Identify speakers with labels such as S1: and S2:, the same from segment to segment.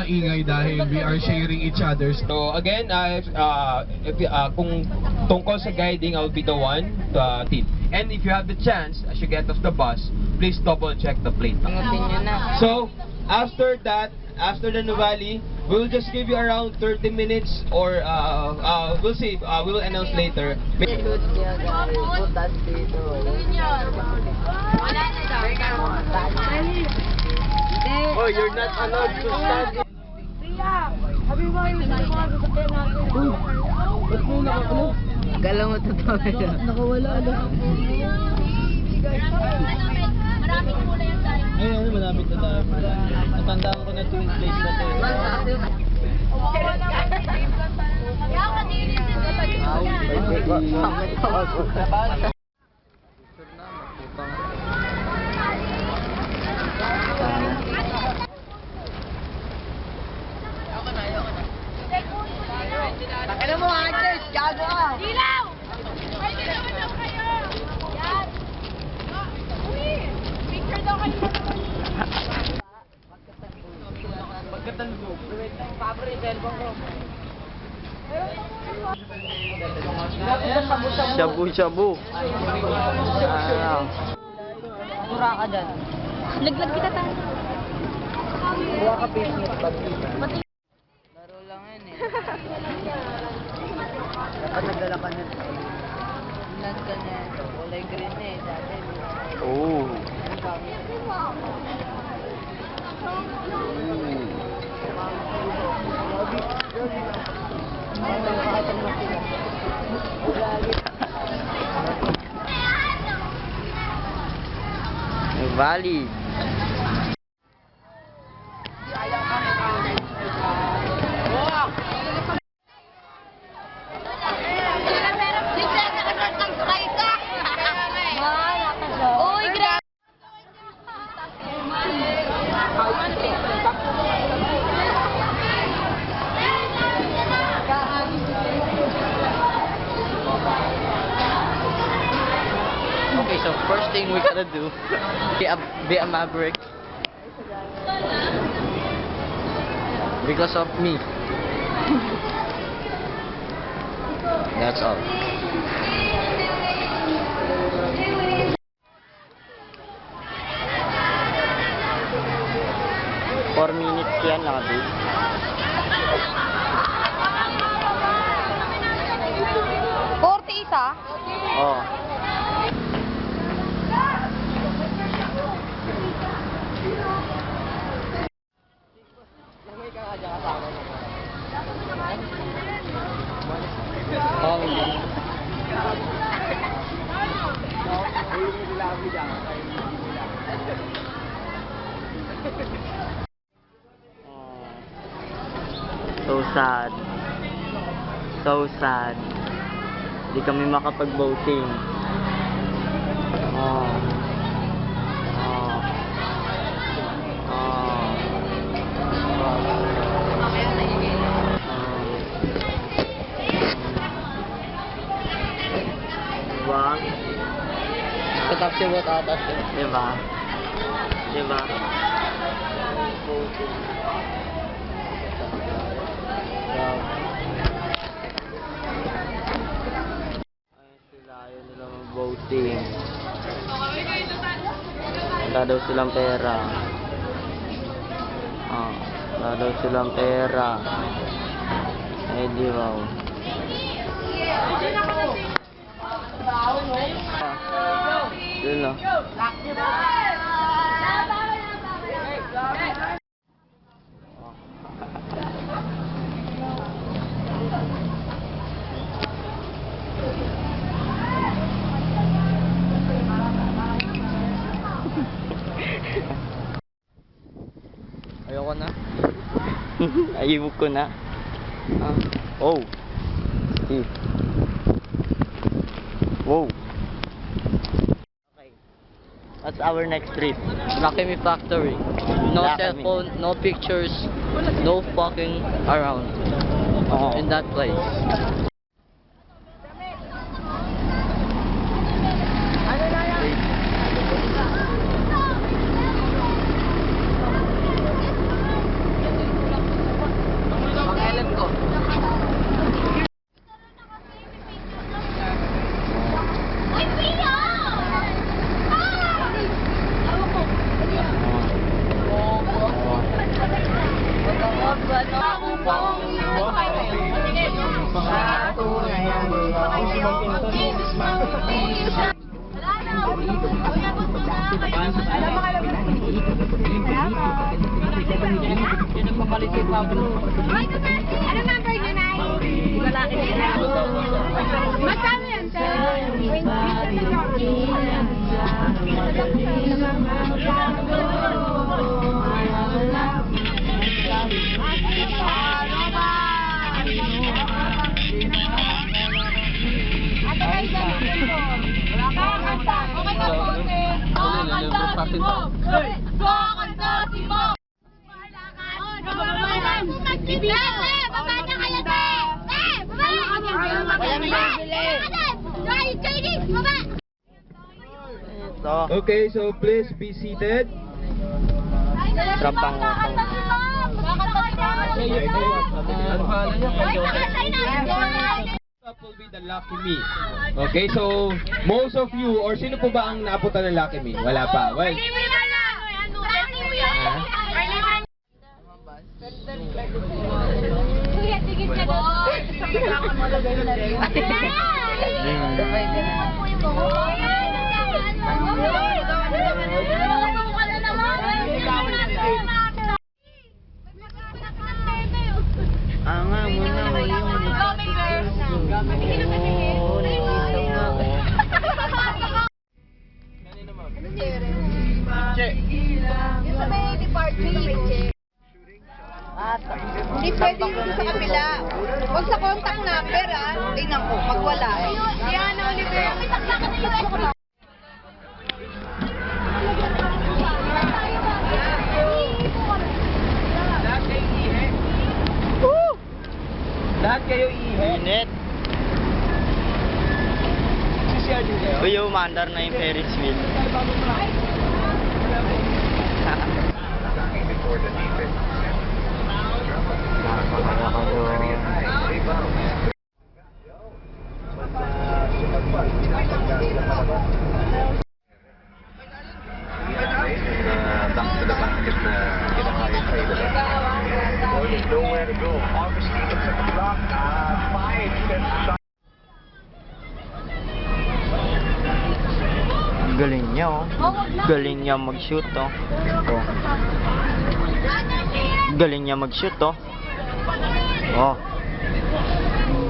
S1: maingay dahil we are sharing each other's.
S2: So again, kung tungkol sa guiding, I'll be the one to tip. And if you have the chance, as you get off the bus, please double check the plate. So after that, after the Nuvali, we'll just give you around 30 minutes or we'll see, we'll announce later. Oh, you're not allowed to stand.
S3: Kala mo totoo siya. Nakawala
S4: Maraming kulay ang tayo.
S3: Ayun, malapit na tayo. Natandaan ko na twin place na to.
S4: Kaya kanilin din.
S3: Ano mo, Agnes? Gago ka!
S4: Ilaw! Ay, ilaw kayo! Yan! Uy! Picture daw kayo.
S3: Pagkatanlog. Pabre, cellphone ko. Shabu-shabu. Mura ka dyan.
S4: Laglag kita tayo.
S3: Kuha ka picnic pag laro lang yun eh. Dapat nagdala ka nito. Ilan ka na ito? Kulay green eh. Dati. Oh. Valley.
S4: Uy, grabe!
S3: Okay, so first thing we gotta do, be a maverick. Because of me. That's all. Four minutes yan lang, dude. Oh. So sad. So sad. Hindi kami makapag-voting. Oh. Oh. Oh. Diba? Patap siya buat atas eh. Diba? Diba? Ayun sila, ayaw nila mag-voting. Wala daw silang pera. Wala daw silang pera. Eh di wow. Yun na. Ayoko na. Ayoko ko na. Oh. Wow. Okay. What's our next trip? Lucky Me Factory. No cell phone, no pictures, no fucking around. In that place.
S4: Ano number niyo, Nay? Magkano yan, sir? Ate, guys, kakanta. Okay na po, ate. Kakanta si Mo. Kakanta si Mo. Baba na kayo, te! Baba! Chinese, baba!
S3: Ito.
S2: Okay, so please be seated.
S3: Trapang
S2: Ano pangalan niya? Up will be the Lucky Me. Okay, so most of you, or sino po ba ang naabutan ng Lucky Me? Wala pa. Well,
S4: Kuya, tigil ka doon.
S3: Anga mo na yung
S5: Hindi pwede yung sa kabila. Huwag sa contact number, ah. Tingnan ko, pag wala. Diana Oliver.
S2: lahat kayo ihe.
S3: init. Uy, umandar na yung Ferris wheel.
S6: Back to the basket na kinakain sa iba. There's nowhere to go. August Stevens at the block. 5 sets shot.
S3: Galing niya, oh. Galing niya mag-shoot, oh. Oh. Galing niya mag-shoot, oh. Oh.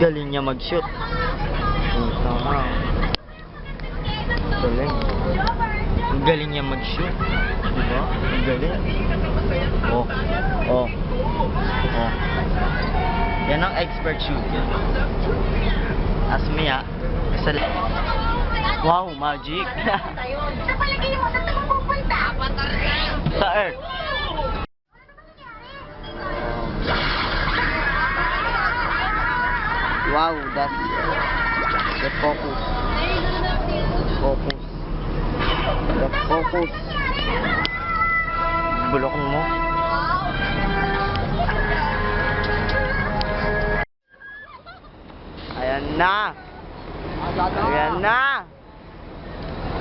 S3: Galing niya mag-shoot. Oh, tama. Galing. Galing niya mag-shoot. Diba? Galing. Oh. Oh. Oh. Yan ang expert shoot yan. As me, ah. Wow, magic.
S4: Sa palagay mo, saan naman pupunta?
S3: Sa Earth. Wow, that's the focus. Focus. The focus. Bulokan mo. Ayan na. Ayan na.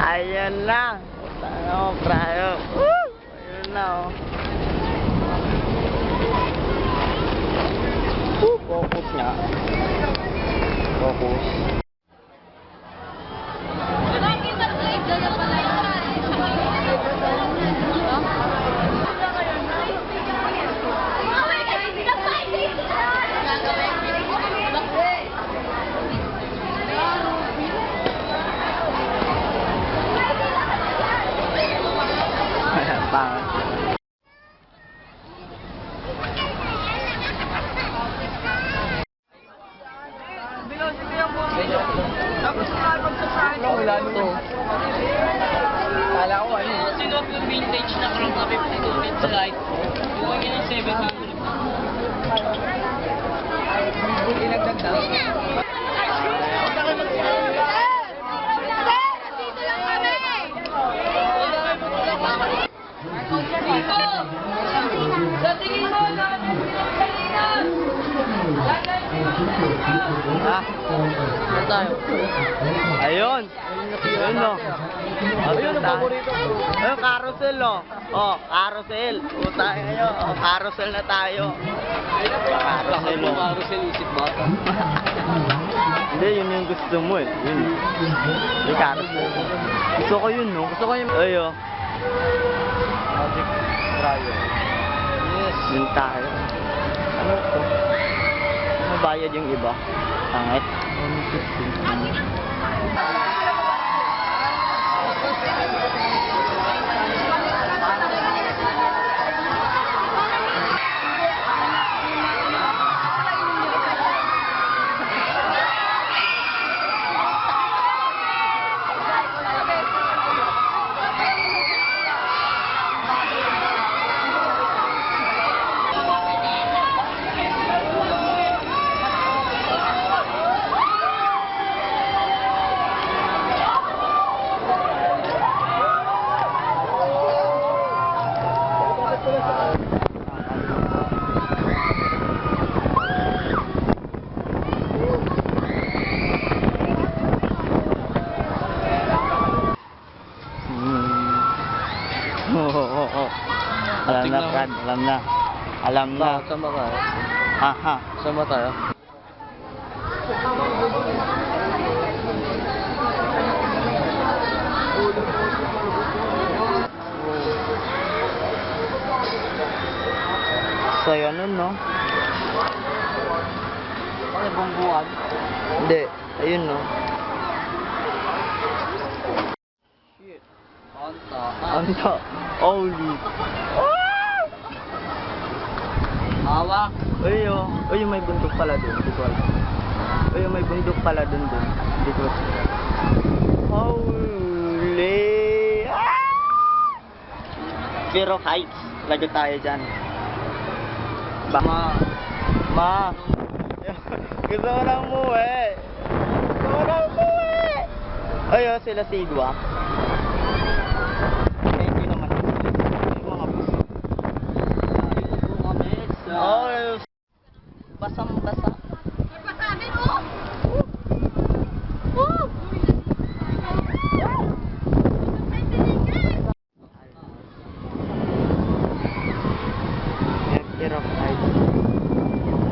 S3: Ayan na. Ano, prayo. Woo! Ayan na, oh. Focus nga. Focus. Pangit.
S2: Wala nito. Kala ko ano.
S7: Sinuot yung vintage na Chrome na 52 bits light. Buwan niya ng 700.
S2: Inagdag daw.
S3: Saan tayo? Ayun. Ayun, no. Ayun, ang paborito ko. Ayun, carousel, no. Oh, carousel. Puta kayo. Oh, carousel na tayo. Carousel, no.
S7: Carousel isip bata.
S3: Hindi, Hindi, yun yung gusto mo eh. Yun. May karas na yun. Gusto ko yun, no? Gusto ko yung... Ayo. Magic dryer. Yes. Yun tayo. Ano ito? Mabayad yung iba. Tangit. 150. Alam na, Brad. Alam na. Alam na. Saan ba tayo? Aha. Saan ba tayo? Saya nun, no? Ano bang buwan? Hindi. Ayun, no? Shit. Anta. Holy. Hawak. Uy, oh. Uy, may bundok pala dun. Hindi ko alam. Uy, may bundok pala dun. Hindi ko alam. Holy. Pero heights. Lagot tayo dyan. Ma. Gusto mo nang umuwi. Gusto mo nang umuwi. Ay, oh, sila Sidwa. Hindi naman. Yung mga puso. Oh, basang-basa.
S4: Ipasabi mo!
S3: Fear of heights.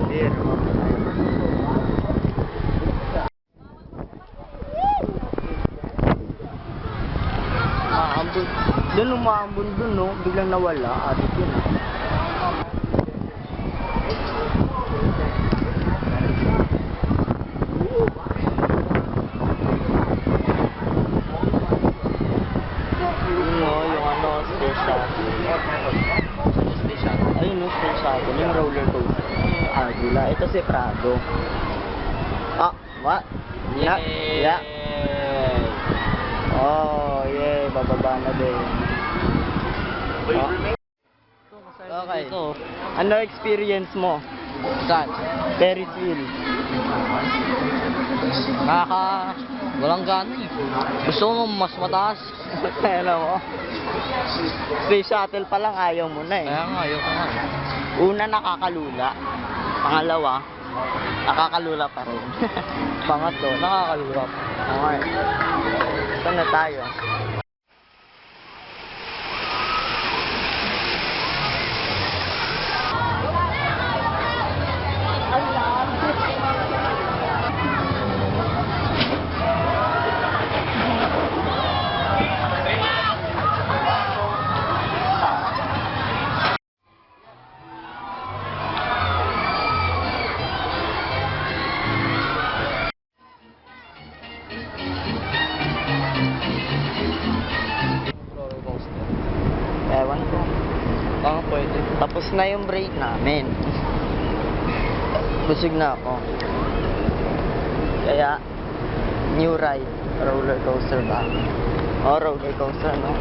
S3: Fear of heights. Maambun. Doon umaambun doon, no? Biglang nawala. Adik yun. Ayun, no, special. Yung roller coaster. Yung Agila. Ito si Prado. Ah, what? Yeah. Oh, yeah. Bababa na din. Oh. Okay. Ano experience mo?
S7: Saan?
S3: Ferris wheel.
S7: Walang gana eh. Gusto mo mas mataas.
S3: Ano mo? Space shuttle pa lang ayaw mo na eh.
S7: Kaya nga, ayoko nga.
S3: Una, nakakalula. Pangalawa, nakakalula pa rin.
S7: Pangatlo, nakakalurap.
S3: Okay. Saan na tayo? Ewan ko.
S7: Baka pwede.
S3: Tapos na yung break namin. Busog na ako. Kaya, new ride. Roller coaster ba? Oh, roller coaster, no?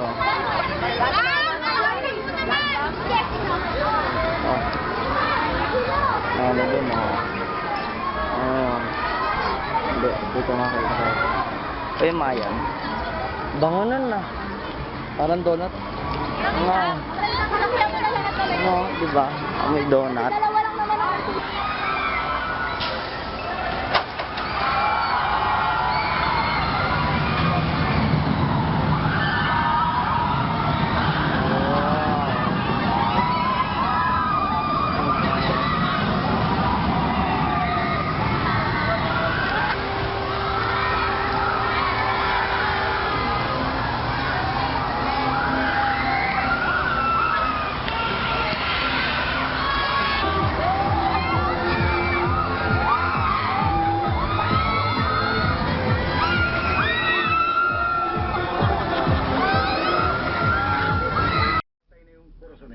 S3: Oh. Oh. Ano din, oh. Hindi ko makita. Ay, Mayan. Bangunan na.
S7: Parang donut.
S3: Nga. No, di ba? May donut.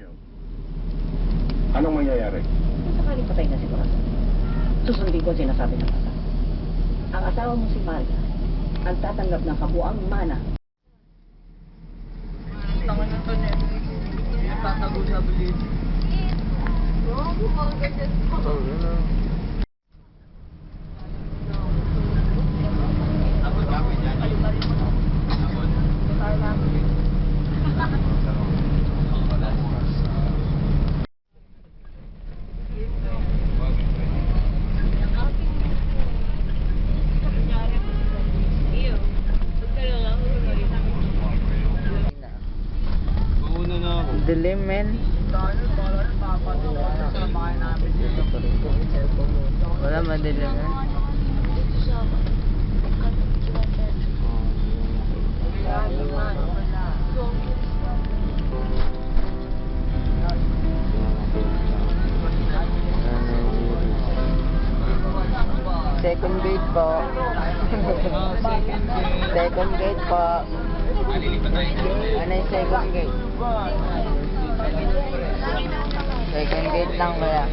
S6: ngayon. Anong mangyayari?
S8: Sakaling patay na si Corazon, susundin ko ang sinasabi ng kasal. Ang asawa mo si Maria ang tatanggap ng kabuang mana.
S3: Dilim, men. Wala madilim, men. Second gate po. Second gate po. Ano yung second gate? Second gate lang kaya.